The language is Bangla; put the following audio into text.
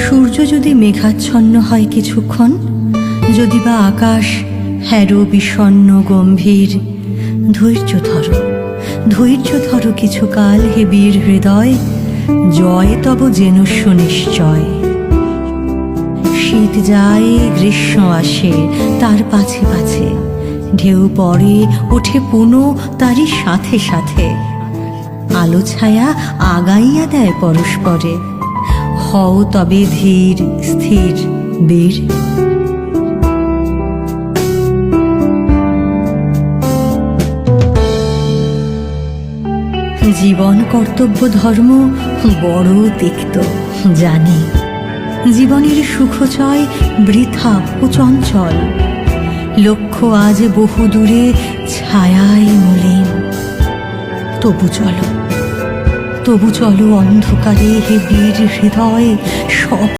সূর্য যদি মেঘাচ্ছন্ন হয় কিছুক্ষণ, যদি বা আকাশ হ্যারো বিষণ্ণ গম্ভীর, ধৈর্য ধরো, ধৈর্য ধরো কিছুকাল হে বীর হৃদয়, জয় তব যেন সুনিশ্চয়। শীত যায় গ্রীষ্ম আসে তার পাছে পাছে, ঢেউ পড়ে ওঠে পুনঃ তারই সাথে সাথে, আলো ছায়া আগাইয়া দেয় পরস্পরে, হও তবে ধীর স্থির বীর। জীবন কর্তব্য ধর্ম বড় তিক্ত জানি, জীবনের সুখচয় বৃথা ও চঞ্চল, লক্ষ্য আজ বহু দূরে ছায়ায় মলিন। তবু চলো অন্ধকারে হে বীর হৃদয়, সব